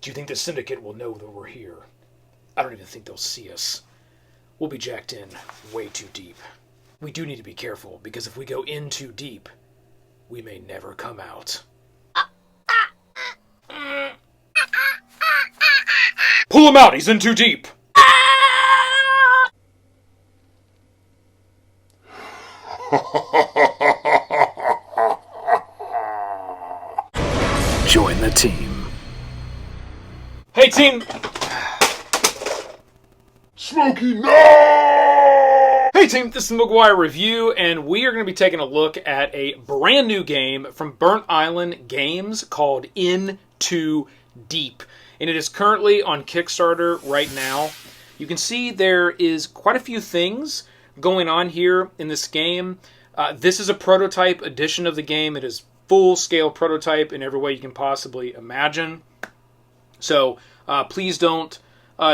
Do you think the Syndicate will know that we're here? I don't even think they'll see us. We'll be jacked in way too deep. We do need to be careful, because if we go in too deep, we may never come out. Pull him out! He's in too deep! Join the team. Hey, team! Smokey, no! Hey, team, this is McGuire Review, and we are going to be taking a look at a brand new game from Burnt Island Games called In Too Deep. And it is currently on Kickstarter right now. You can see there is quite a few things going on here in this game. This is a prototype edition of the game. It is full-scale prototype in every way you can possibly imagine. So please don't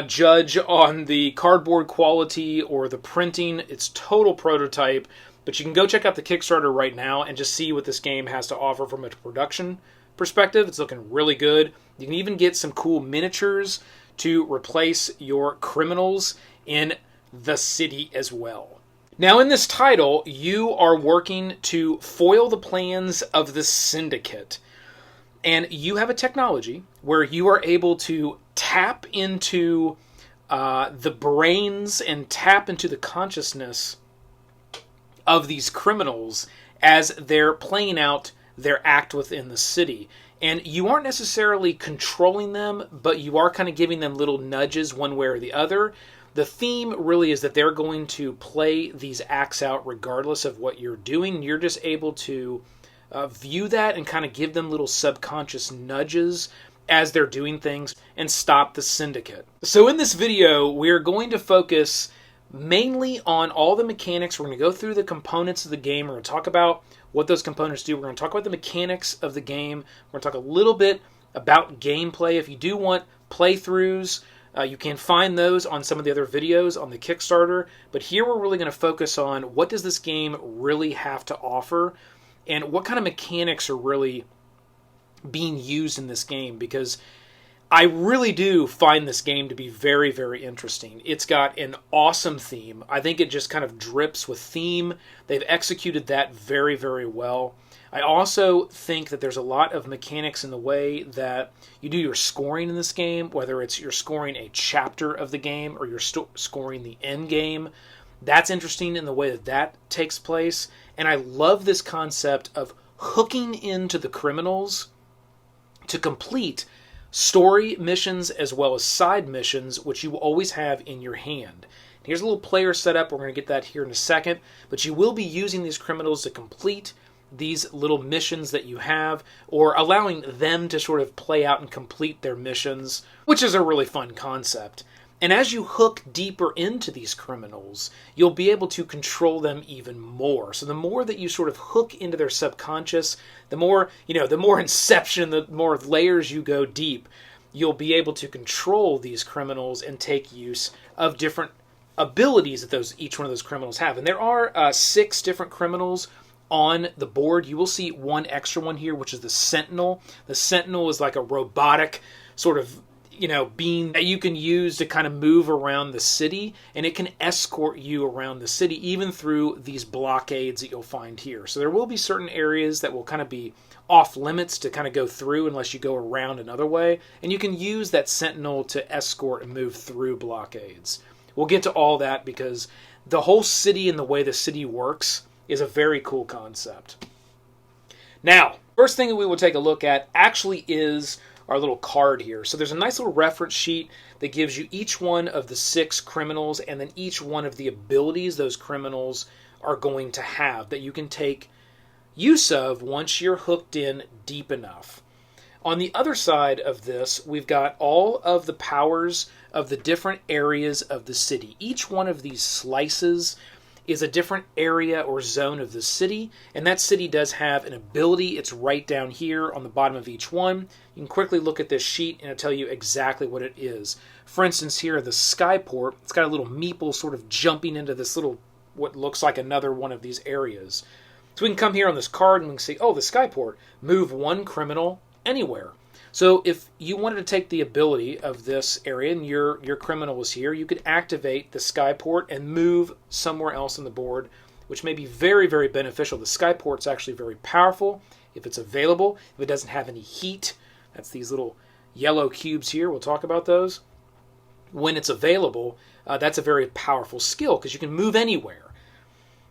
judge on the cardboard quality or the printing. It's total prototype. But you can go check out the Kickstarter right now and just see what this game has to offer from a production perspective. It's looking really good. You can even get some cool miniatures to replace your criminals in the city as well. Now, in this title, you are working to foil the plans of the Syndicate. And you have a technology where you are able to tap into the brains and tap into the consciousness of these criminals as they're playing out their act within the city. And you aren't necessarily controlling them, but you are kind of giving them little nudges one way or the other. The theme really is that they're going to play these acts out regardless of what you're doing. You're just able to view that and kind of give them little subconscious nudges as they're doing things and stop the Syndicate. So in this video, we're going to focus mainly on all the mechanics. We're going to go through the components of the game. We're going to talk about what those components do. We're going to talk about the mechanics of the game. We're going to talk a little bit about gameplay. If you do want playthroughs, you can find those on some of the other videos on the Kickstarter. But here we're really going to focus on what does this game really have to offer and what kind of mechanics are really being used in this game, because I really do find this game to be very, very interesting. It's got an awesome theme. I think it just kind of drips with theme. They've executed that very, very well. I also think that there's a lot of mechanics in the way that you do your scoring in this game, whether it's you're scoring a chapter of the game or you're scoring the end game. That's interesting in the way that that takes place. And I love this concept of hooking into the criminals to complete story missions as well as side missions, which you will always have in your hand. Here's a little player setup. We're going to get that here in a second. But you will be using these criminals to complete these little missions that you have, or allowing them to sort of play out and complete their missions, which is a really fun concept. And as you hook deeper into these criminals, you'll be able to control them even more. So the more that you sort of hook into their subconscious, the more, the more inception, the more layers you go deep, you'll be able to control these criminals and take use of different abilities that each one of those criminals have. And there are 6 different criminals on the board. You will see one extra one here, which is the Sentinel. The Sentinel is like a robotic sort of being that you can use to kind of move around the city, and it can escort you around the city even through these blockades that you'll find here. So there will be certain areas that will kind of be off limits to kind of go through unless you go around another way, and you can use that Sentinel to escort and move through blockades. We'll get to all that because the whole city and the way the city works is a very cool concept. Now, first thing that we will take a look at actually is our little card here. So there's a nice little reference sheet that gives you each one of the 6 criminals and then each one of the abilities those criminals are going to have that you can take use of once you're hooked in deep enough. On the other side of this, we've got all of the powers of the different areas of the city. Each one of these slices is a different area or zone of the city, and that city does have an ability. It's right down here on the bottom of each one. You can quickly look at this sheet and it'll tell you exactly what it is. For instance, here, the Skyport, it's got a little meeple sort of jumping into this little, what looks like another one of these areas. So we can come here on this card and we can see, oh, the Skyport, move 1 criminal anywhere. So if you wanted to take the ability of this area and your criminal was here, you could activate the skyport and move somewhere else on the board, which may be very, very beneficial. The skyport's actually very powerful if it's available, if it doesn't have any heat. That's these little yellow cubes here. We'll talk about those. When it's available, that's a very powerful skill because you can move anywhere.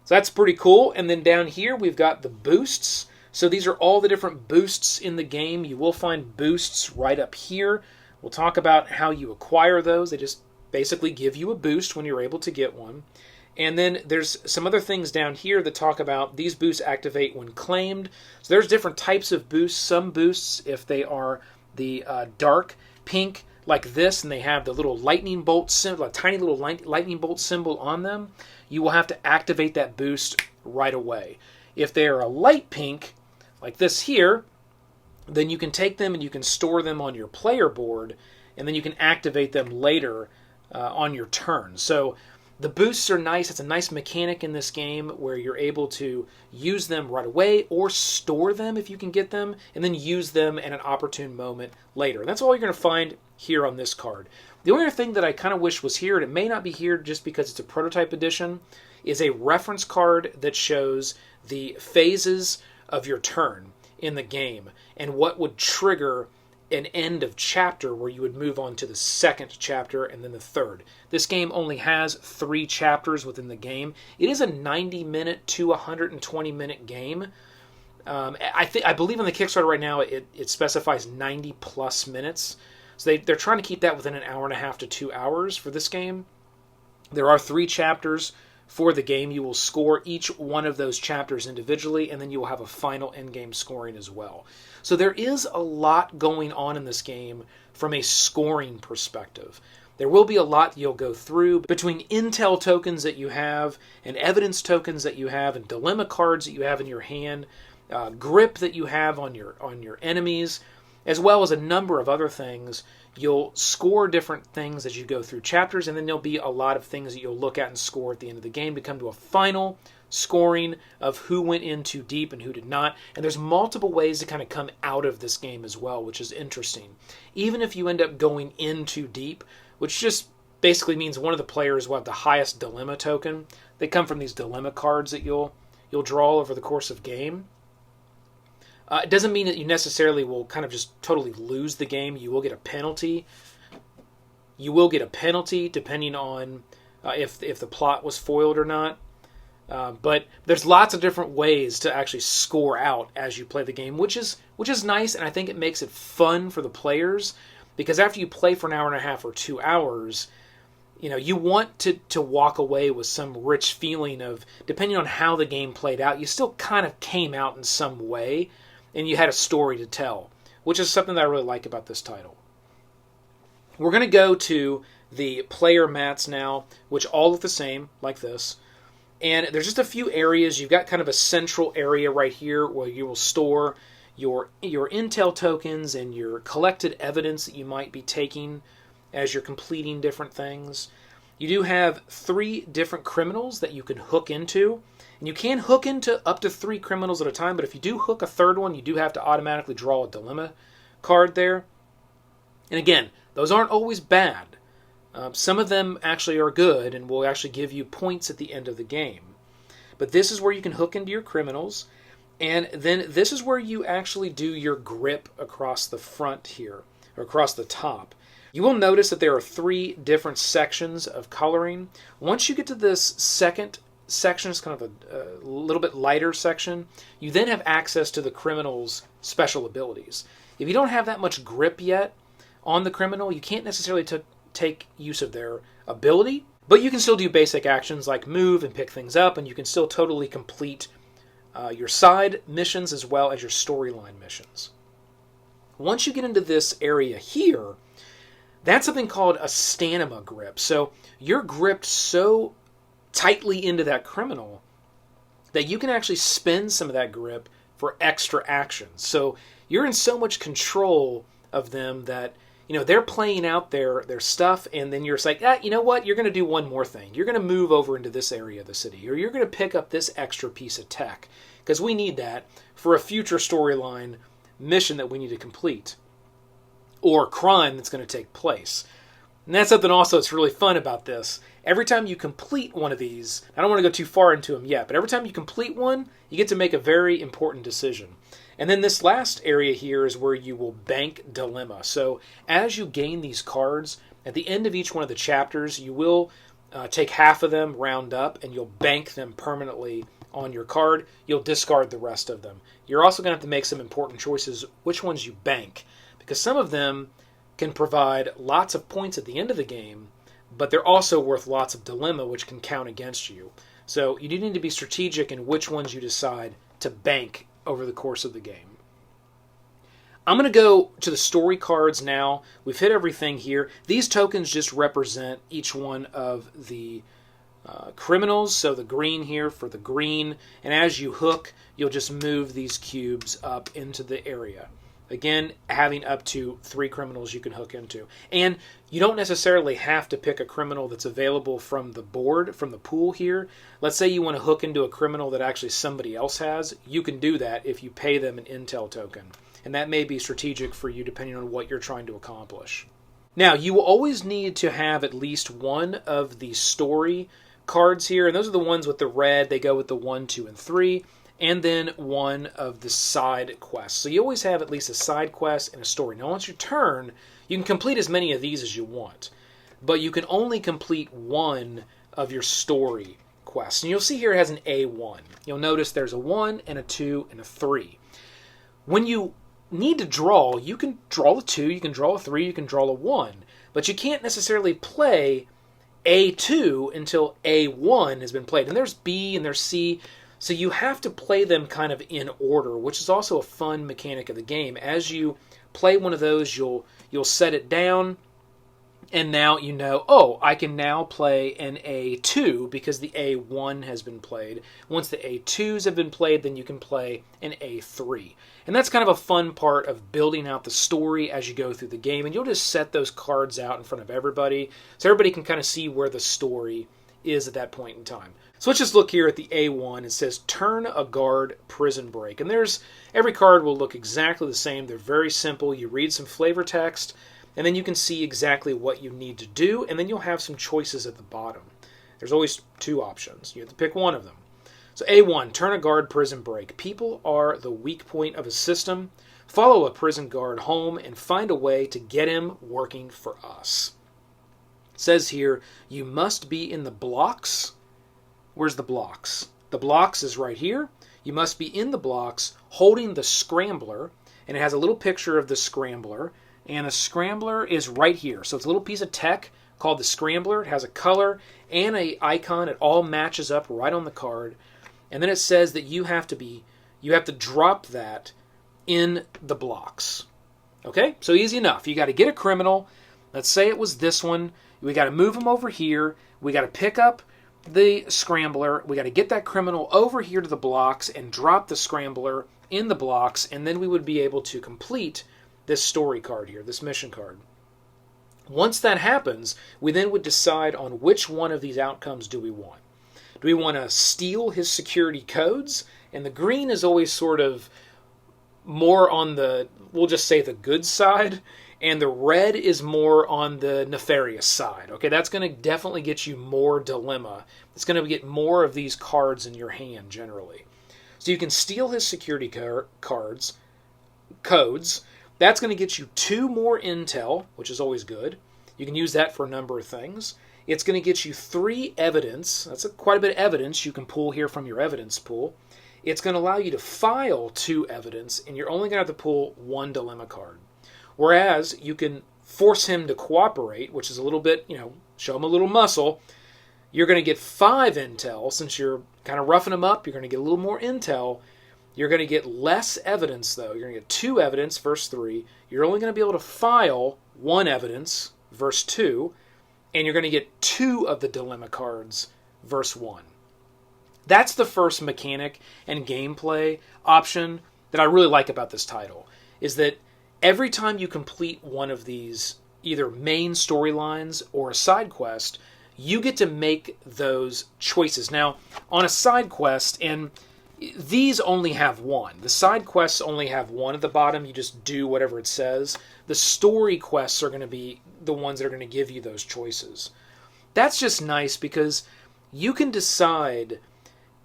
So that's pretty cool. And then down here we've got the boosts. So these are all the different boosts in the game. You will find boosts right up here. We'll talk about how you acquire those. They just basically give you a boost when you're able to get one. And then there's some other things down here that talk about these boosts activate when claimed. So there's different types of boosts. Some boosts, if they are the dark pink like this, and they have the little lightning bolt symbol, a tiny little lightning bolt symbol on them, you will have to activate that boost right away. If they are a light pink, like this here, then you can take them and you can store them on your player board, and then you can activate them later on your turn. So the boosts are nice. It's a nice mechanic in this game where you're able to use them right away or store them if you can get them, and then use them at an opportune moment later. And that's all you're going to find here on this card. The only other thing that I kind of wish was here, and it may not be here just because it's a prototype edition, is a reference card that shows the phases of your turn in the game and what would trigger an end of chapter where you would move on to the second chapter and then the third. This game only has 3 chapters within the game. It is a 90-minute to 120-minute game. I believe on the Kickstarter right now it specifies 90-plus minutes. So they're trying to keep that within an hour and a half to 2 hours for this game. There are 3 chapters for the game. You will score each one of those chapters individually, and then you will have a final end-game scoring as well. So there is a lot going on in this game from a scoring perspective. There will be a lot you'll go through between intel tokens that you have and evidence tokens that you have and dilemma cards that you have in your hand, grip that you have on your enemies, as well as a number of other things. You'll score different things as you go through chapters, and then there'll be a lot of things that you'll look at and score at the end of the game to come to a final scoring of who went in too deep and who did not. And there's multiple ways to kind of come out of this game as well, which is interesting. Even if you end up going in too deep, which just basically means one of the players will have the highest dilemma token. They come from these dilemma cards that you'll draw over the course of game. It doesn't mean that you necessarily will kind of just totally lose the game. You will get a penalty. You will get a penalty depending on if the plot was foiled or not. But there's lots of different ways to actually score out as you play the game, which is nice, and I think it makes it fun for the players, because after you play for an hour and a half or 2 hours, you want to walk away with some rich feeling of, depending on how the game played out, you still kind of came out in some way, and you had a story to tell, which is something that I really like about this title. We're going to go to the player mats now, which all look the same, like this. And there's just a few areas. You've got kind of a central area right here where you will store your intel tokens and your collected evidence that you might be taking as you're completing different things. You do have 3 different criminals that you can hook into. And you can hook into up to 3 criminals at a time, but if you do hook a third one, you do have to automatically draw a dilemma card there. And again, those aren't always bad. Some of them actually are good and will actually give you points at the end of the game. But this is where you can hook into your criminals, and then this is where you actually do your grip across the front here, or across the top. You will notice that there are 3 different sections of coloring. Once you get to this second section, it's kind of a little bit lighter section, you then have access to the criminal's special abilities. If you don't have that much grip yet on the criminal, you can't necessarily take use of their ability, but you can still do basic actions like move and pick things up, and you can still totally complete your side missions as well as your storyline missions. Once you get into this area here, that's something called a Stanima Grip. So you're gripped so tightly into that criminal that you can actually spend some of that grip for extra actions. So you're in so much control of them that they're playing out their stuff, and then you're just like, you know what, you're going to do one more thing. You're going to move over into this area of the city, or you're going to pick up this extra piece of tech, because we need that for a future storyline mission that we need to complete. or crime that's going to take place. And that's something also that's really fun about this. Every time you complete one of these, I don't want to go too far into them yet, but every time you complete one, you get to make a very important decision. And then this last area here is where you will bank dilemma. So as you gain these cards, at the end of each one of the chapters, you will take half of them, round up, and you'll bank them permanently on your card. You'll discard the rest of them. You're also going to have to make some important choices which ones you bank, because some of them can provide lots of points at the end of the game, but they're also worth lots of dilemma, which can count against you. So you do need to be strategic in which ones you decide to bank over the course of the game. I'm going to go to the story cards now. We've hit everything here. These tokens just represent each one of the criminals. So the green here for the green. And as you hook, you'll just move these cubes up into the area. Again, having up to 3 criminals you can hook into. And you don't necessarily have to pick a criminal that's available from the board, from the pool here. Let's say you want to hook into a criminal that actually somebody else has. You can do that if you pay them an intel token. And that may be strategic for you depending on what you're trying to accomplish. Now, you will always need to have at least one of the story cards here. And those are the ones with the red. They go with the 1, 2, and 3. And then one of the side quests. So you always have at least a side quest and a story. Now, once your turn, you can complete as many of these as you want. But you can only complete one of your story quests. And you'll see here it has an A1. You'll notice there's a 1 and a 2 and a 3. When you need to draw, you can draw a 2, you can draw a 3, you can draw a 1. But you can't necessarily play A2 until A1 has been played. And there's B and there's C. So you have to play them kind of in order, which is also a fun mechanic of the game. As you play one of those, you'll set it down, and now you know, oh, I can now play an A2 because the A1 has been played. Once the A2s have been played, then you can play an A3. And that's kind of a fun part of building out the story as you go through the game. And you'll just set those cards out in front of everybody so everybody can kind of see where the story is at that point in time. So let's just look here at the A1. It says, turn a guard prison break. And every card will look exactly the same. They're very simple. You read some flavor text, and then you can see exactly what you need to do, and then you'll have some choices at the bottom. There's always 2 options. You have to pick one of them. So A1, turn a guard prison break. People are the weak point of a system. Follow a prison guard home and find a way to get him working for us. It says here, you must be in the blocks. Where's the blocks? The blocks is right here. You must be in the blocks holding the scrambler, and it has a little picture of the scrambler, and the scrambler is right here. So it's a little piece of tech called the scrambler. It has a color and an icon. It all matches up right on the card. And then it says that you have to drop that in the blocks. Okay? So easy enough. You got to get a criminal. Let's say it was this one. We got to move him over here. We got to pick up the scrambler. We got to get that criminal over here to the blocks and drop the scrambler in the blocks, and then we would be able to complete this story card here, this mission card. Once that happens, we then would decide on which one of these outcomes do we want. Do we want to steal his security codes? And the green is always sort of more on the, we'll just say the good side, and the red is more on the nefarious side. Okay, that's going to definitely get you more dilemma. It's going to get more of these cards in your hand generally. So you can steal his security codes. That's going to get you 2 more intel, which is always good. You can use that for a number of things. It's going to get you 3 evidence. That's quite a bit of evidence you can pull here from your evidence pool. It's going to allow you to file 2 evidence, and you're only going to have to pull 1 dilemma card. Whereas you can force him to cooperate, which is a little bit, show him a little muscle. You're going to get 5 intel. Since you're kind of roughing him up, you're going to get a little more intel. You're going to get less evidence, though. You're going to get 2 evidence, verse 3. You're only going to be able to file 1 evidence, verse 2. And you're going to get 2 of the dilemma cards, verse 1. That's the first mechanic and gameplay option that I really like about this title, is that every time you complete one of these, either main storylines or a side quest, you get to make those choices. Now, on a side quest, and These only have one. The side quests only have one at the bottom. You just do whatever it says. The story quests are going to be the ones that are going to give you those choices. That's just nice because you can decide,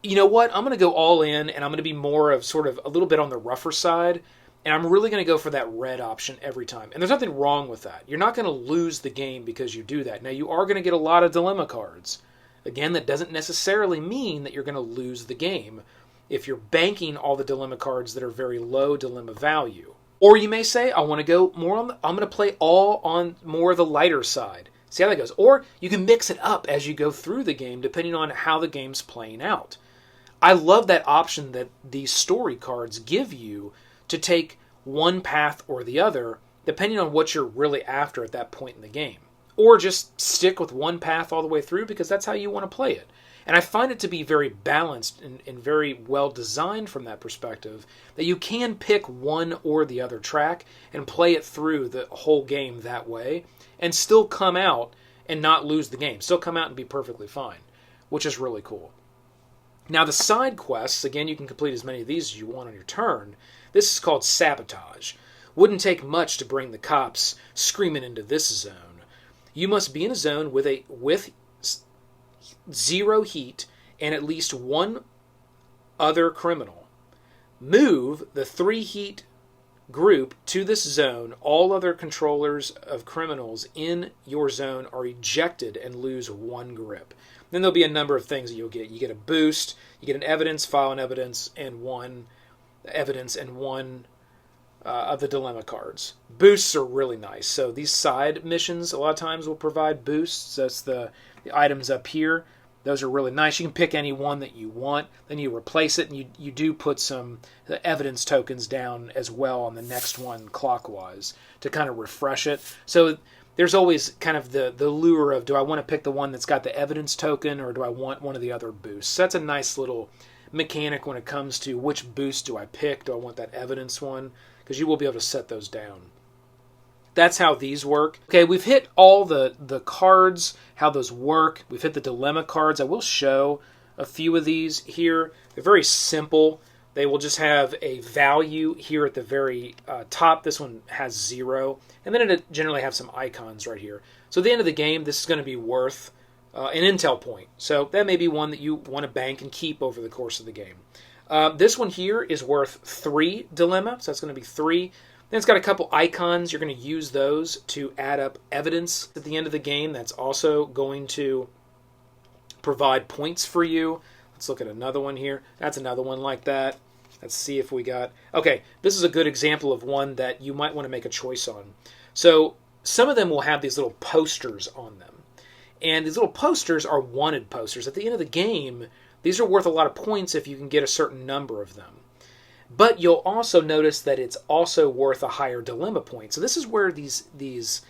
you know what, I'm going to go all in and I'm going to be more of sort of a little bit on the rougher side, and I'm really going to go for that red option every time. And there's nothing wrong with that. You're not going to lose the game because you do that. Now, you are going to get a lot of dilemma cards. Again, that doesn't necessarily mean that you're going to lose the game if you're banking all the dilemma cards that are very low dilemma value. Or you may say, I want to go more on I'm going to play all on more of the lighter side. See how that goes. Or you can mix it up as you go through the game, depending on how the game's playing out. I love that option that these story cards give you to take one path or the other, depending on what you're really after at that point in the game. Or just stick with one path all the way through because that's how you want to play it. And I find it to be very balanced and very well designed from that perspective, that you can pick one or the other track and play it through the whole game that way and still come out and not lose the game. Still come out and be perfectly fine, which is really cool. Now the side quests, again, you can complete as many of these as you want on your turn. This is called Sabotage. Wouldn't take much to bring the cops screaming into this zone. You must be in a zone with 0 heat and at least one other criminal. Move the 3 heat group to this zone. All other controllers of criminals in your zone are ejected and lose 1 grip. Then there'll be a number of things that you'll get. You get a boost, you get an evidence, file an evidence, and 1 evidence and 1 of the dilemma cards. Boosts are really nice. So these side missions a lot of times will provide boosts. That's the items up here. Those are really nice. You can pick any one that you want. Then you replace it, and you do put some evidence tokens down as well on the next one clockwise to kind of refresh it. So there's always kind of the lure of, do I want to pick the one that's got the evidence token, or do I want one of the other boosts? So that's a nice little mechanic when it comes to which boost do I pick. Do I want that evidence one? Because you will be able to set those down. That's how these work. Okay, we've hit all the cards, how those work. We've hit the dilemma cards. I will show a few of these here. They're very simple. They will just have a value here at the very top. This one has 0. And then it generally have some icons right here. So at the end of the game, this is going to be worth an intel point. So that may be one that you want to bank and keep over the course of the game. This one here is worth 3 dilemma. So that's going to be 3. Then it's got a couple icons. You're going to use those to add up evidence at the end of the game. That's also going to provide points for you. Let's look at another one here. That's another one like that. Let's see if we got... Okay, this is a good example of one that you might want to make a choice on. So some of them will have these little posters on them. And these little posters are wanted posters. At the end of the game, these are worth a lot of points if you can get a certain number of them. But you'll also notice that it's also worth a higher dilemma point. So this is where these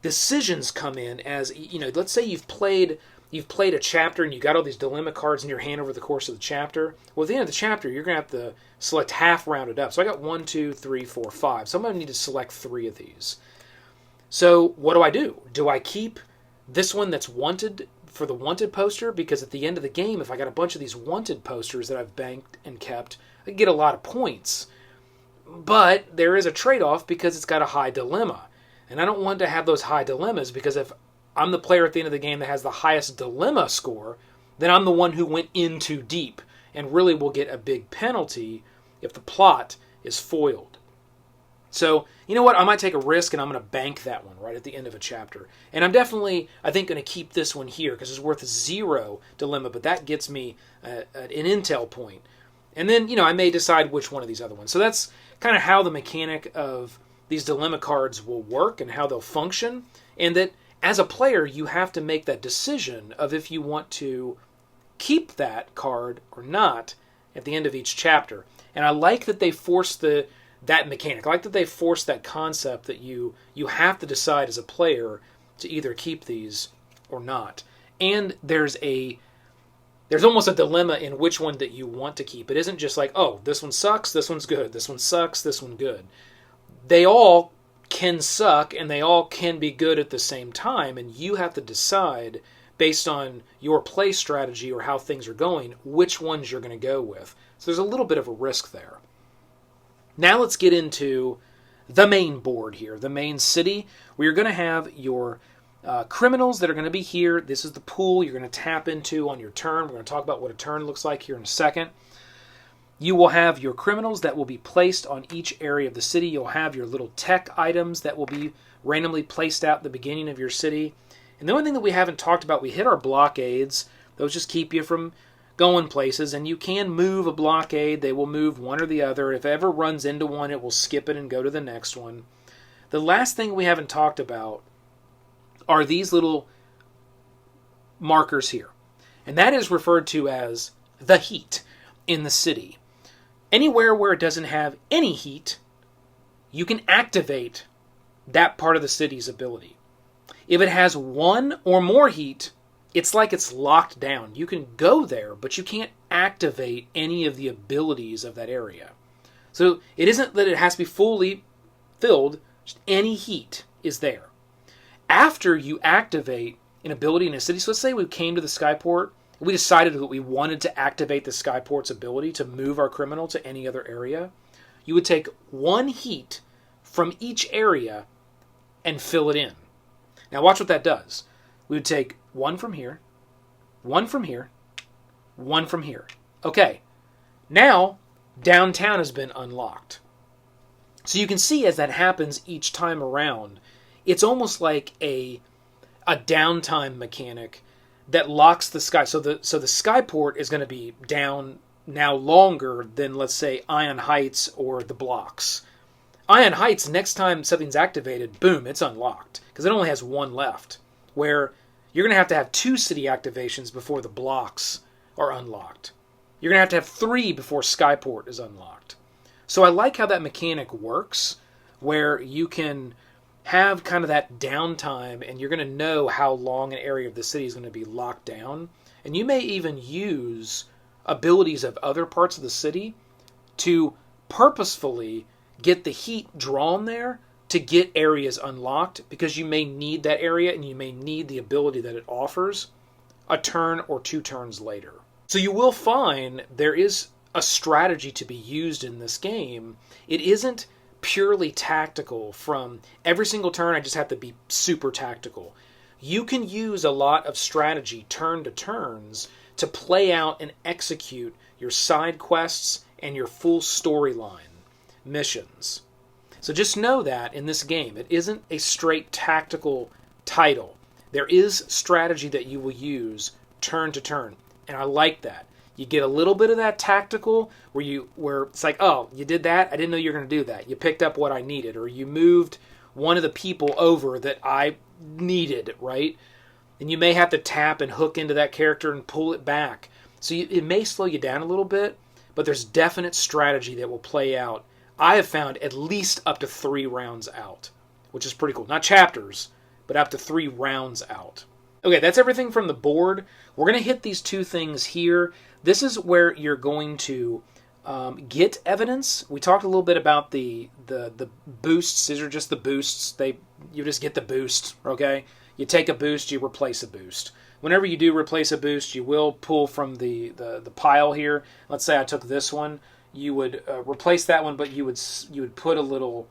decisions come in. As you know, let's say you've played a chapter and you got all these dilemma cards in your hand over the course of the chapter. Well, at the end of the chapter, you're going to have to select half rounded up. So I got 1, 2, 3, 4, 5. So I'm going to need to select 3 of these. So what do? Do I keep this one that's wanted for the wanted poster? Because at the end of the game, if I got a bunch of these wanted posters that I've banked and kept, I get a lot of points. But there is a trade-off because it's got a high dilemma. And I don't want to have those high dilemmas, because if I'm the player at the end of the game that has the highest dilemma score, then I'm the one who went in too deep and really will get a big penalty if the plot is foiled. So, you know what? I might take a risk and I'm going to bank that one right at the end of a chapter. And I'm definitely, I think, going to keep this one here because it's worth 0 dilemma, but that gets me an intel point. And then, you know, I may decide which one of these other ones. So that's kind of how the mechanic of these dilemma cards will work and how they'll function. And that as a player, you have to make that decision of if you want to keep that card or not at the end of each chapter. And I like that they force that mechanic. I like that they force that concept that you have to decide as a player to either keep these or not. And there's almost a dilemma in which one that you want to keep. It isn't just like, oh, this one sucks, this one's good, this one sucks, this one good. They all can suck and they all can be good at the same time, and you have to decide based on your play strategy or how things are going, which ones you're going to go with. So there's a little bit of a risk there. Now let's get into the main board here, the main city, where you're going to have your criminals that are going to be here. This is the pool you're going to tap into on your turn. We're going to talk about what a turn looks like here in a second. You will have your criminals that will be placed on each area of the city. You'll have your little tech items that will be randomly placed out at the beginning of your city. And the only thing that we haven't talked about, we hit our blockades. Those just keep you from going places. And you can move a blockade. They will move one or the other. If it ever runs into one, it will skip it and go to the next one. The last thing we haven't talked about are these little markers here. And that is referred to as the heat in the city. Anywhere where it doesn't have any heat, you can activate that part of the city's ability. If it has one or more heat, it's like it's locked down. You can go there, but you can't activate any of the abilities of that area. So it isn't that it has to be fully filled, just any heat is there. After you activate an ability in a city, so let's say we came to the Skyport, we decided that we wanted to activate the Skyport's ability to move our criminal to any other area, you would take one heat from each area and fill it in. Now watch what that does. We would take one from here, one from here, one from here. Okay, now downtown has been unlocked. So you can see as that happens each time around, it's almost like a downtime mechanic that locks the sky. So the Skyport is going to be down now longer than, let's say, Ion Heights or the blocks. Ion Heights, next time something's activated, boom, it's unlocked. Because it only has one left. Where you're going to have 2 city activations before the blocks are unlocked. You're going to have 3 before Skyport is unlocked. So I like how that mechanic works, where you can have kind of that downtime and you're going to know how long an area of the city is going to be locked down. And you may even use abilities of other parts of the city to purposefully get the heat drawn there to get areas unlocked, because you may need that area and you may need the ability that it offers a turn or 2 turns later. So you will find there is a strategy to be used in this game. It isn't purely tactical from every single turn I just have to be super tactical. You can use a lot of strategy turn to turns to play out and execute your side quests and your full storyline missions. So just know that in this game, it isn't a straight tactical title. There is strategy that you will use turn to turn, and I like that. You get a little bit of that tactical where it's like, oh, you did that? I didn't know you were going to do that. You picked up what I needed, or you moved one of the people over that I needed, right? And you may have to tap and hook into that character and pull it back. So it may slow you down a little bit, but there's definite strategy that will play out. I have found at least up to 3 rounds out, which is pretty cool. Not chapters, but up to 3 rounds out. Okay, that's everything from the board. We're going to hit these 2 things here. This is where you're going to get evidence. We talked a little bit about the boosts. These are just the boosts. You just get the boost, okay? You take a boost, you replace a boost. Whenever you do replace a boost, you will pull from the pile here. Let's say I took this one. You would replace that one, but you would put a little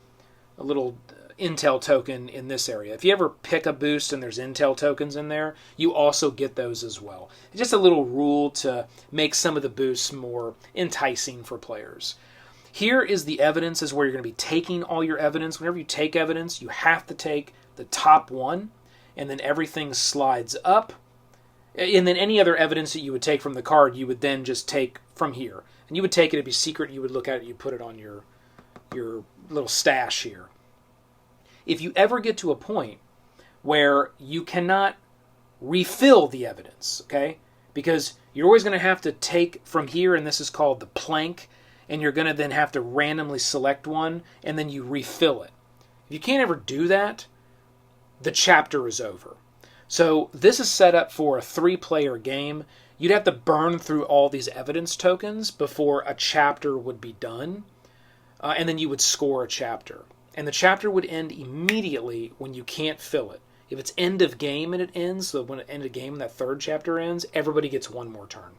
intel token in this area. If you ever pick a boost and there's intel tokens in there, you also get those as well. It's just a little rule to make some of the boosts more enticing for players. Here is the evidence, is where you're going to be taking all your evidence. Whenever you take evidence, you have to take the top one, and then everything slides up. And then any other evidence that you would take from the card, you would then just take from here. And you would take it, it'd be secret, you would look at it, you put it on your little stash here. If you ever get to a point where you cannot refill the evidence, okay? Because you're always going to have to take from here, and this is called the plank, and you're going to then have to randomly select one, and then you refill it. If you can't ever do that, the chapter is over. So this is set up for a 3-player game. You'd have to burn through all these evidence tokens before a chapter would be done, and then you would score a chapter. And the chapter would end immediately when you can't fill it. If it's end of game and it ends, so when it end of game, that third chapter ends, everybody gets one more turn.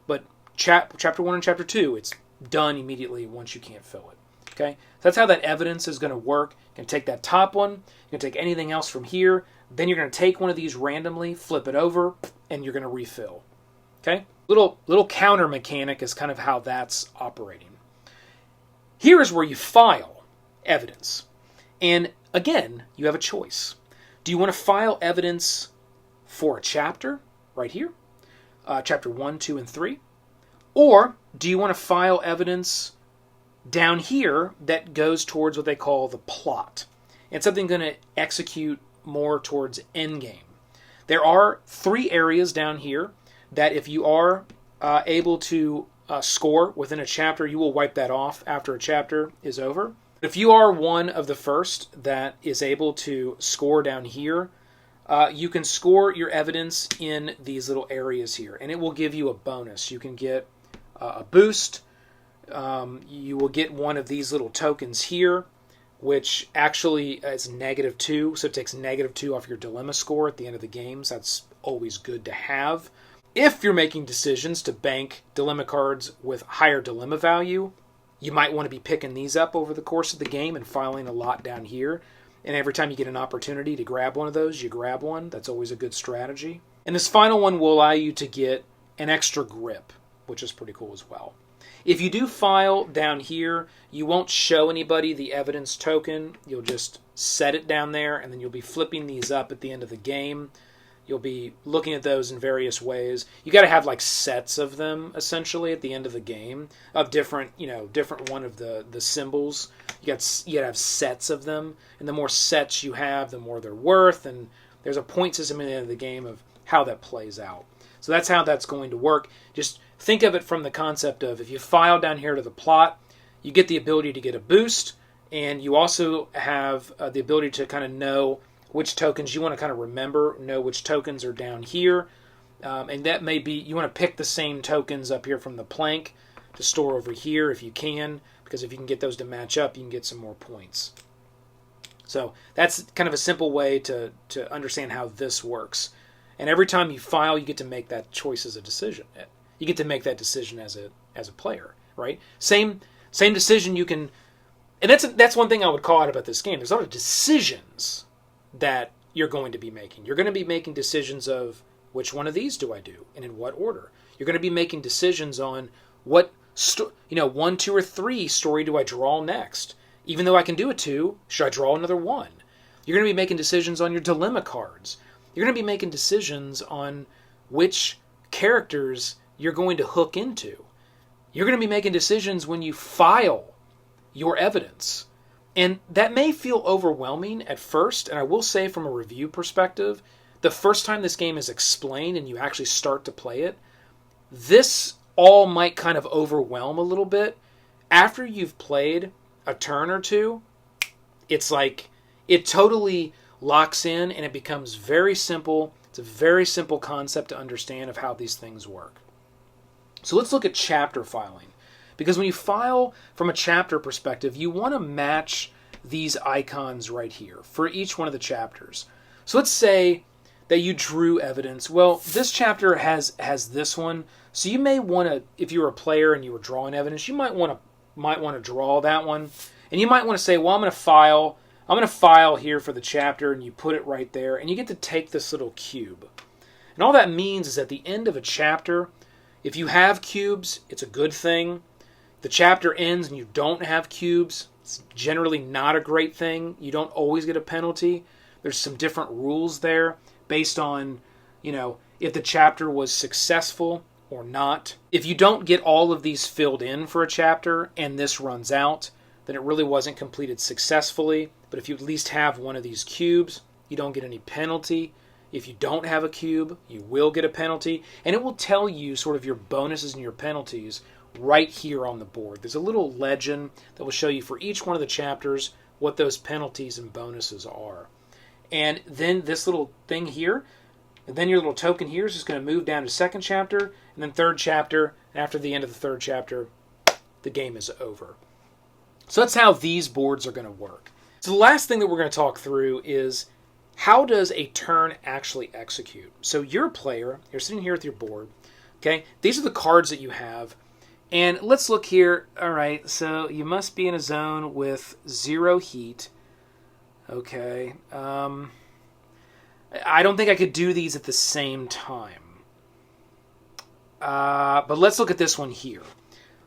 But chapter 1 and chapter 2, it's done immediately once you can't fill it. Okay, so that's how that evidence is going to work. You can take that top one, you can take anything else from here, then you're going to take one of these randomly, flip it over, and you're going to refill. Okay, little counter mechanic is kind of how that's operating. Here is where you file evidence. And again, you have a choice. Do you want to file evidence for a chapter, right here, chapter 1, 2, and 3? Or do you want to file evidence down here that goes towards what they call the plot? It's something going to execute more towards endgame. There are 3 areas down here that if you are able to score within a chapter, you will wipe that off after a chapter is over. If you are one of the first that is able to score down here, you can score your evidence in these little areas here, and it will give you a bonus. You can get a boost. You will get one of these little tokens here, which actually is -2, so it takes -2 off your dilemma score at the end of the game, so that's always good to have. If you're making decisions to bank dilemma cards with higher dilemma value, you might want to be picking these up over the course of the game and filing a lot down here. And every time you get an opportunity to grab one of those, you grab one. That's always a good strategy. And this final one will allow you to get an extra grip, which is pretty cool as well. If you do file down here, you won't show anybody the evidence token. You'll just set it down there, and then you'll be flipping these up at the end of the game. You'll be looking at those in various ways. You got to have like sets of them essentially at the end of the game of different one of the symbols. You got to have sets of them, and the more sets you have, the more they're worth. And there's a point system at the end of the game of how that plays out. So that's how that's going to work. Just think of it from the concept of if you file down here to the plot, you get the ability to get a boost, and you also have the ability to kind of know which tokens you want to kind of know which tokens are down here. And that may be, you want to pick the same tokens up here from the plank to store over here if you can, because if you can get those to match up, you can get some more points. So that's kind of a simple way to understand how this works. And every time you file, you get to make that choice as a decision. You get to make that decision as a player, right? Same decision you can, and that's one thing I would call out about this game. There's a lot of decisions that you're going to be making. You're going to be making decisions of which one of these do I do and in what order. You're going to be making decisions on what 1, 2, or 3 story do I draw next. Even though I can do a 2, should I draw another 1? You're going to be making decisions on your dilemma cards. You're going to be making decisions on which characters you're going to hook into. You're going to be making decisions when you file your evidence. And that may feel overwhelming at first, and I will say from a review perspective, the first time this game is explained and you actually start to play it, this all might kind of overwhelm a little bit. After you've played a turn or two, it's like it totally locks in and it becomes very simple. It's a very simple concept to understand of how these things work. So let's look at chapter filing. Because when you file from a chapter perspective, you want to match these icons right here for each one of the chapters. So let's say that you drew evidence. Well, this chapter has this one. So you may want to, if you were a player and you were drawing evidence, you might want to draw that one. And you might want to say, well, I'm going to file here for the chapter, and you put it right there, and you get to take this little cube. And all that means is at the end of a chapter, if you have cubes, it's a good thing. The chapter ends and you don't have cubes, it's generally not a great thing. You don't always get a penalty. There's some different rules there based on, if the chapter was successful or not. If you don't get all of these filled in for a chapter and this runs out, then it really wasn't completed successfully. But if you at least have one of these cubes, you don't get any penalty. If you don't have a cube, you will get a penalty. And it will tell you sort of your bonuses and your penalties right here on the board. There's a little legend that will show you for each one of the chapters what those penalties and bonuses are. And then this little thing here, and then your little token here is just going to move down to second chapter, and then third chapter, and after the end of the third chapter, the game is over. So that's how these boards are going to work. So the last thing that we're going to talk through is how does a turn actually execute? So you're a player, you're sitting here with your board, okay? These are the cards that you have. And let's look here. All right, so you must be in a zone with 0 heat. Okay. I don't think I could do these at the same time. But let's look at this one here.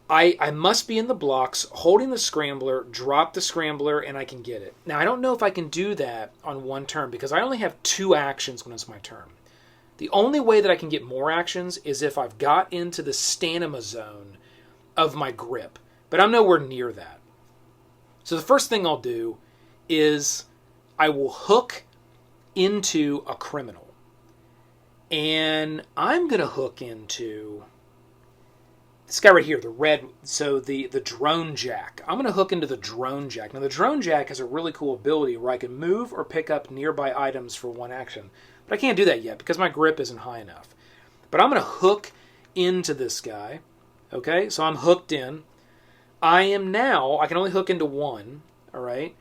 I must be in the blocks, holding the scrambler, drop the scrambler, and I can get it. Now, I don't know if I can do that on one turn because I only have 2 actions when it's my turn. The only way that I can get more actions is if I've got into the Stanima zone of my grip. But I'm nowhere near that. So the first thing I'll do is I will hook into a criminal. And I'm going to hook into this guy right here, the red, so the drone jack. I'm going to hook into the drone jack. Now the drone jack has a really cool ability where I can move or pick up nearby items for 1 action. But I can't do that yet because my grip isn't high enough. But I'm going to hook into this guy. Okay, so I'm hooked in. I can only hook into 1. All right.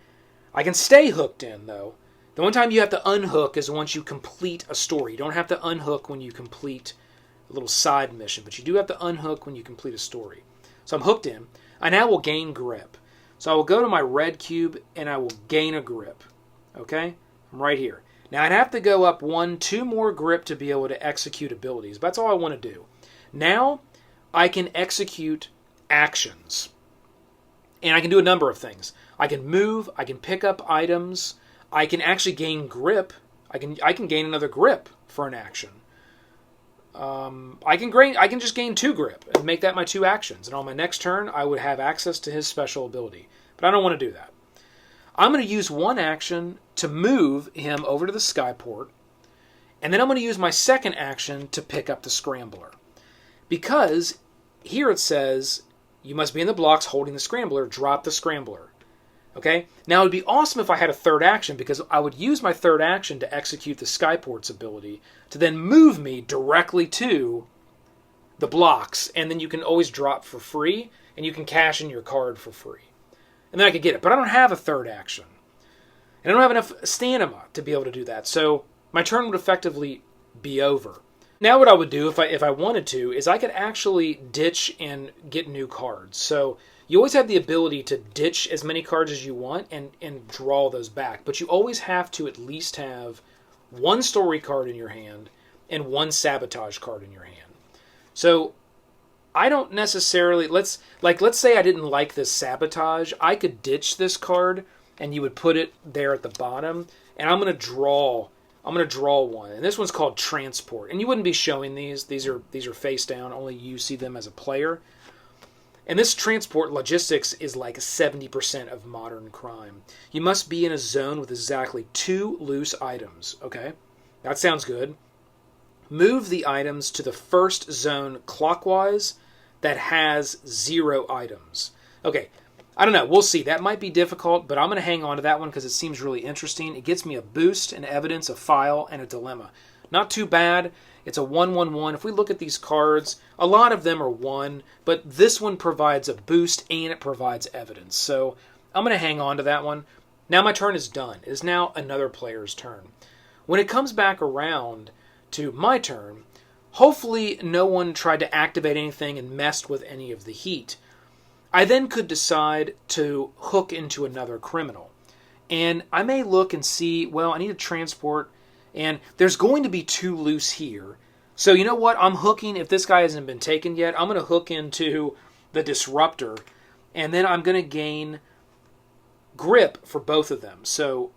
I can stay hooked in, though. The one time you have to unhook is once you complete a story. You don't have to unhook when you complete a little side mission, but you do have to unhook when you complete a story. So I'm hooked in. I now will gain grip. So I will go to my red cube, and I will gain a grip. Okay? I'm right here. Now I'd have to go up 2 more grip to be able to execute abilities. But that's all I want to do. Now I can execute actions. And I can do a number of things. I can move, I can pick up items, I can actually gain grip. I can gain another grip for an action. I can just gain 2 grip and make that my 2 actions. And on my next turn, I would have access to his special ability. But I don't want to do that. I'm going to use 1 action to move him over to the skyport. And then I'm going to use my second action to pick up the scrambler. Because here it says, you must be in the blocks holding the scrambler, drop the scrambler. Okay? Now, it would be awesome if I had a third action because I would use my third action to execute the Skyport's ability to then move me directly to the blocks. And then you can always drop for free and you can cash in your card for free. And then I could get it. But I don't have a third action. And I don't have enough stamina to be able to do that. So my turn would effectively be over. Now what I would do if I wanted to is I could actually ditch and get new cards. So you always have the ability to ditch as many cards as you want and draw those back. But you always have to at least have 1 story card in your hand and 1 sabotage card in your hand. So I don't necessarily, let's say I didn't like this sabotage. I could ditch this card and you would put it there at the bottom. And I'm going to draw 1. And this one's called Transport. And you wouldn't be showing these. These are face down. Only you see them as a player. And this transport logistics is like 70% of modern crime. You must be in a zone with exactly 2 loose items. Okay? That sounds good. Move the items to the first zone clockwise that has 0 items. Okay. I don't know. We'll see. That might be difficult, but I'm going to hang on to that one because it seems really interesting. It gets me a boost, an evidence, a file, and a dilemma. Not too bad. It's a 1/1/1. If we look at these cards, a lot of them are 1, but this one provides a boost and it provides evidence. So I'm going to hang on to that one. Now my turn is done. It is now another player's turn. When it comes back around to my turn, hopefully no one tried to activate anything and messed with any of the heat. I then could decide to hook into another criminal. And I may look and see, well, I need a transport, and there's going to be 2 loose here. So you know what? I'm hooking, if this guy hasn't been taken yet, I'm going to hook into the disruptor, and then I'm going to gain grip for both of them. So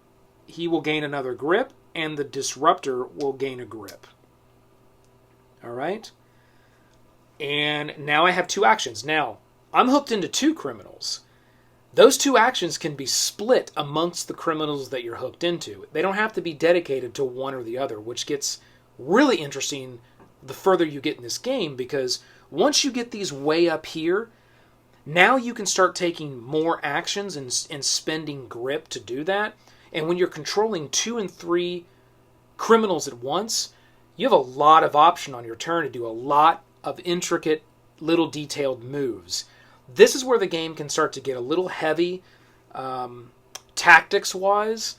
he will gain another grip, and the disruptor will gain a grip. All right? And now I have 2 actions. Now, I'm hooked into 2 criminals. Those 2 actions can be split amongst the criminals that you're hooked into. They don't have to be dedicated to one or the other, which gets really interesting the further you get in this game, because once you get these way up here, now you can start taking more actions and spending grip to do that. And when you're controlling 2 and 3 criminals at once, you have a lot of option on your turn to do a lot of intricate, little detailed moves. This is where the game can start to get a little heavy tactics-wise,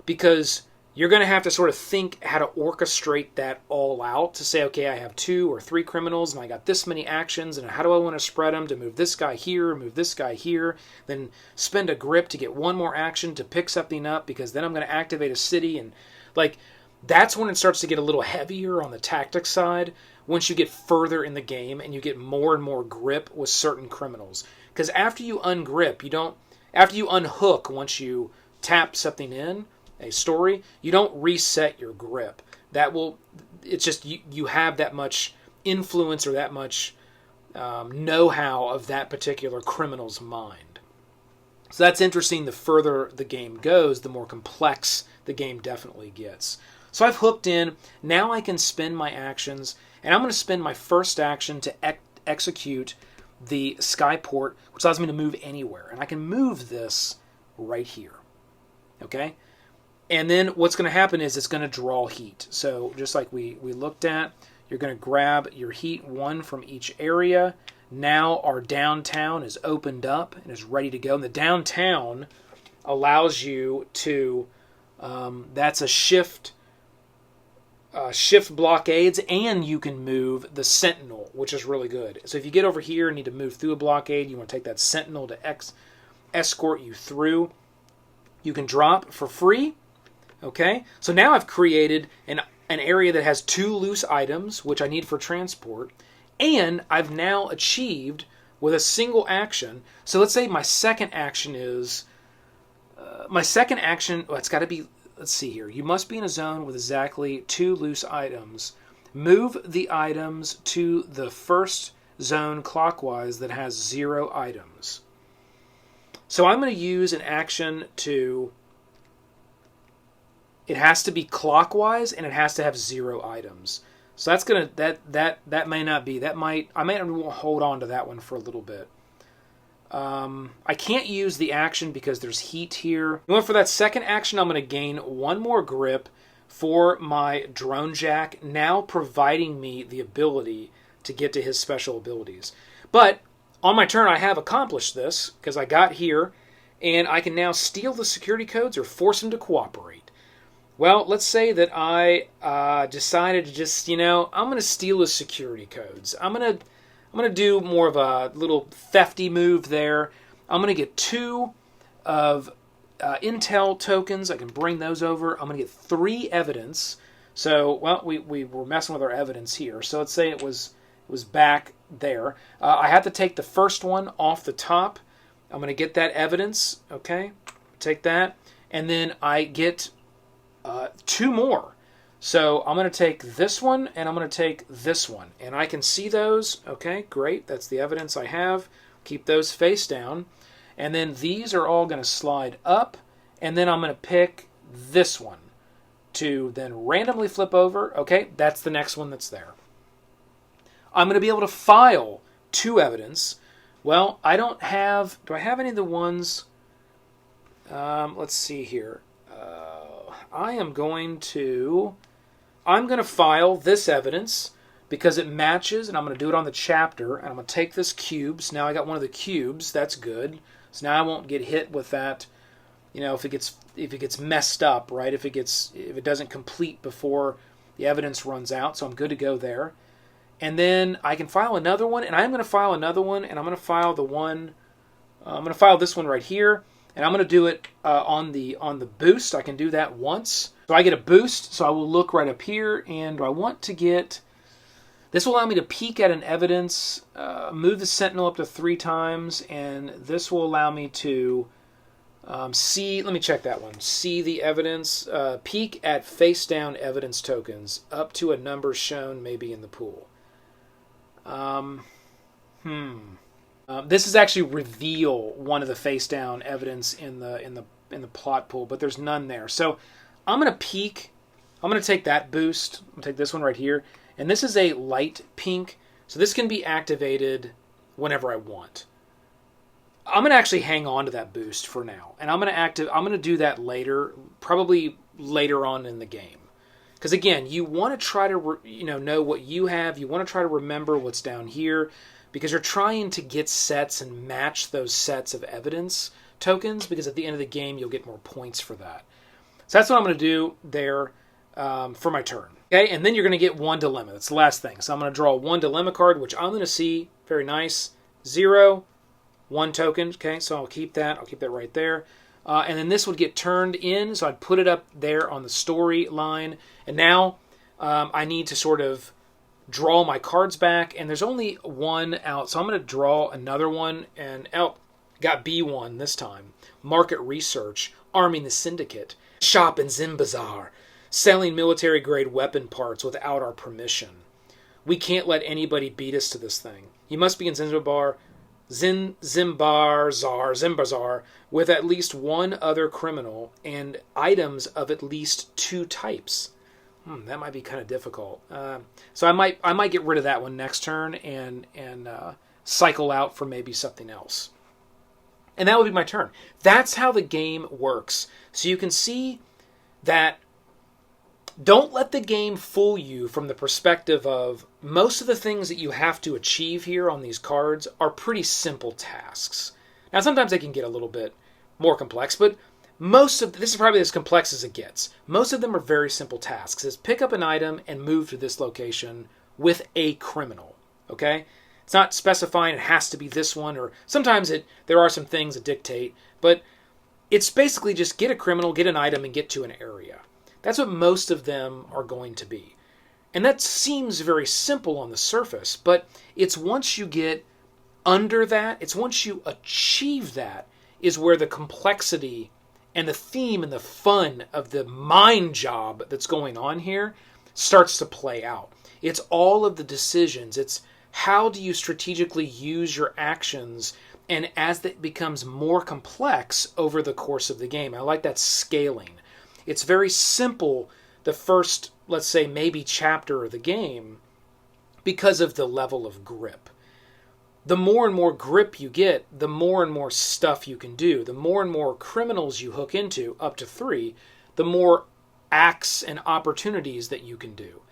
because you're going to have to sort of think how to orchestrate that all out to say, okay, I have 2 or 3 criminals and I got this many actions, and how do I want to spread them to move this guy here, move this guy here, then spend a grip to get one more action to pick something up, because then I'm going to activate a city. And like, that's when it starts to get a little heavier on the tactics side once you get further in the game and you get more and more grip with certain criminals. Because after you ungrip, after you unhook, once you tap something in a story, you don't reset your grip. It's just you have that much influence or that much know-how of that particular criminal's mind. So that's interesting. The further the game goes, the more complex the game definitely gets. So I've hooked in. Now I can spend my actions, and I'm going to spend my first action to execute the skyport, which allows me to move anywhere. And I can move this right here. Okay? And then what's going to happen is it's going to draw heat. So just like we looked at, you're going to grab your heat 1 from each area. Now our downtown is opened up and is ready to go. And the downtown allows you to, that's a shift blockades, and you can move the Sentinel, which is really good. So if you get over here and need to move through a blockade, you want to take that Sentinel to escort you through. You can drop for free. Okay, so now I've created an area that has 2 loose items, which I need for transport, and I've now achieved with a single action. So let's say my second action is, well, it's got to be, let's see here, you must be in a zone with exactly 2 loose items. Move the items to the first zone clockwise that has 0 items. So I'm going to use an action to, it has to be clockwise and it has to have 0 items. So that's gonna that may not be, I might hold on to that one for a little bit. I can't use the action because there's heat here. For that second action, I'm going to gain 1 more grip for my drone jack, now providing me the ability to get to his special abilities. But on my turn, I have accomplished this because I got here, and I can now steal the security codes or force him to cooperate. Well, let's say that I decided to just, I'm going to steal his security codes. I'm going to do more of a little thefty move there. I'm going to get 2 of intel tokens. I can bring those over. I'm going to get 3 evidence. So, well, we were messing with our evidence here. So let's say it was back there. I have to take the first one off the top. I'm going to get that evidence. Okay, take that. And then I get 2 more. So I'm going to take this one and I'm going to take this one. And I can see those. Okay, great. That's the evidence I have. Keep those face down. And then these are all going to slide up. And then I'm going to pick this one to then randomly flip over. Okay, that's the next one that's there. I'm going to be able to file 2 evidence. Well, I don't have... Do I have any of the ones... let's see here. I'm going to file this evidence because it matches, and I'm going to do it on the chapter, and I'm going to take this cube. So now I got one of the cubes. That's good. So now I won't get hit with that, if it gets messed up, right? If it doesn't complete before the evidence runs out. So I'm good to go there. And then I can file another one, and I'm going to file another one, and I'm going to file I'm going to file this one right here. And I'm going to do it on the boost. I can do that once. So I get a boost, so I will look right up here, and I want to get... This will allow me to peek at an evidence, move the Sentinel up to 3 times, and this will allow me to see... Let me check that one. See the evidence. Peek at face-down evidence tokens up to a number shown maybe in the pool. This is actually reveal one of the face down evidence in the plot pool, but there's none there. So I'm going to peek. I'm going to take that boost. I'm going to take this one right here. And this is a light pink. So this can be activated whenever I want. I'm going to actually hang on to that boost for now. And I'm going to do that later, probably later on in the game. Because again, you want to try to know what you have. You want to try to remember what's down here. Because you're trying to get sets and match those sets of evidence tokens, because at the end of the game, you'll get more points for that. So that's what I'm going to do there for my turn. Okay, and then you're going to get one dilemma. That's the last thing. So I'm going to draw one dilemma card, which I'm going to see. Very nice. 0, 1 token. Okay, so I'll keep that. I'll keep that right there. And then this would get turned in, so I'd put it up there on the story line. And now I need to sort of draw my cards back, and there's only one out, so I'm going to draw another one, and got B1 this time. Market research, arming the Syndicate, shop in Zimbazar, selling military-grade weapon parts without our permission. We can't let anybody beat us to this thing. You must be in Zimbazar, with at least one other criminal and items of at least 2 types. That might be kind of difficult. So I might get rid of that one next turn and cycle out for maybe something else. And that would be my turn. That's how the game works. So you can see that don't let the game fool you from the perspective of most of the things that you have to achieve here on these cards are pretty simple tasks. Now sometimes they can get a little bit more complex, but this is probably as complex as it gets. Most of them are very simple tasks. It's pick up an item and move to this location with a criminal. Okay? It's not specifying it has to be this one, or sometimes there are some things that dictate, but it's basically just get a criminal, get an item, and get to an area. That's what most of them are going to be. And that seems very simple on the surface, but it's once you get under that, it's once you achieve that, is where the complexity and the theme and the fun of the mind job that's going on here starts to play out. It's all of the decisions. It's how do you strategically use your actions, and as that becomes more complex over the course of the game. I like that scaling. It's very simple the first, let's say, maybe chapter of the game because of the level of grip. The more and more grip you get, the more and more stuff you can do. The more and more criminals you hook into, up to 3, the more acts and opportunities that you can do.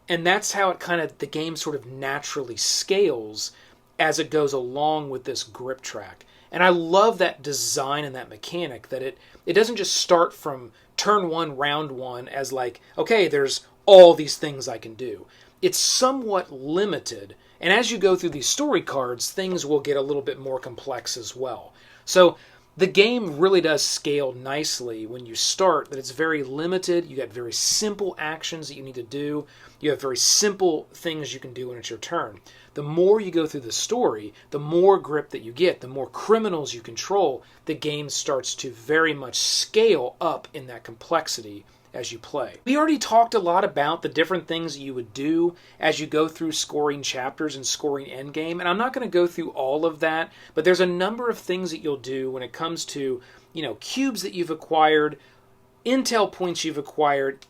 And that's how the game sort of naturally scales as it goes along with this grip track. And I love that design and that mechanic, that it doesn't just start from turn 1, round 1 as like, okay, there's all these things I can do. It's somewhat limited. And as you go through these story cards, things will get a little bit more complex as well. So the game really does scale nicely when you start, that it's very limited. You got very simple actions that you need to do. You have very simple things you can do when it's your turn. The more you go through the story, the more grip that you get, the more criminals you control, the game starts to very much scale up in that complexity as you play. We already talked a lot about the different things that you would do as you go through scoring chapters and scoring endgame, and I'm not going to go through all of that, but there's a number of things that you'll do when it comes to, cubes that you've acquired, intel points you've acquired,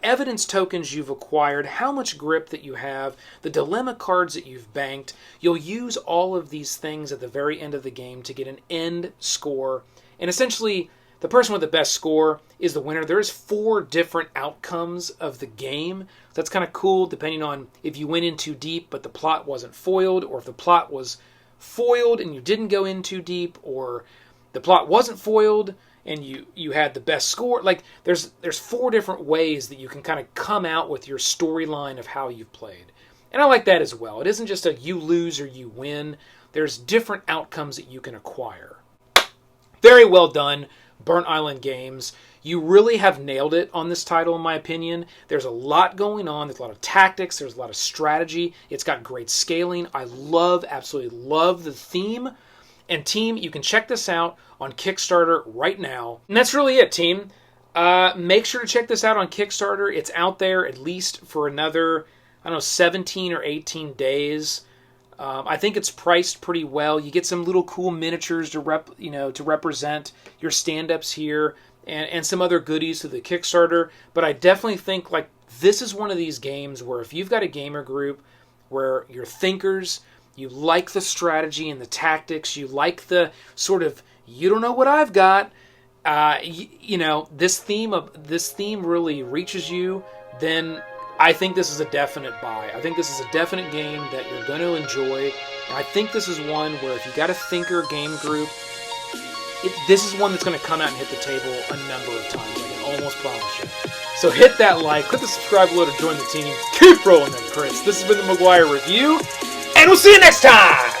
evidence tokens you've acquired, how much grip that you have, the dilemma cards that you've banked. You'll use all of these things at the very end of the game to get an end score, and essentially the person with the best score is the winner. There's 4 different outcomes of the game. That's kind of cool, depending on if you went in too deep but the plot wasn't foiled, or if the plot was foiled and you didn't go in too deep, or the plot wasn't foiled and you had the best score. Like there's 4 different ways that you can kind of come out with your storyline of how you've played. And I like that as well. It isn't just a you lose or you win. There's different outcomes that you can acquire. Very well done, Burnt Island Games. You really have nailed it on this title, in my opinion. There's a lot going on. There's a lot of tactics. There's a lot of strategy. It's got great scaling. I absolutely love the theme. And team, you can check this out on Kickstarter right now. And that's really it, team. Make sure to check this out on Kickstarter. It's out there at least for another, 17 or 18 days. I think it's priced pretty well. You get some little cool miniatures to represent your stand-ups here, and some other goodies to the Kickstarter. But I definitely think this is one of these games where if you've got a gamer group where you're thinkers, you like the strategy and the tactics, you like the sort of you don't know what I've got, this theme really reaches you, then I think this is a definite buy. I think this is a definite game that you're going to enjoy. And I think this is one where if you got a thinker game group, this is one that's going to come out and hit the table a number of times. I can almost promise you. So hit that like, click the subscribe below to join the team. Keep rolling them crits. This has been the McGuire Review, and we'll see you next time!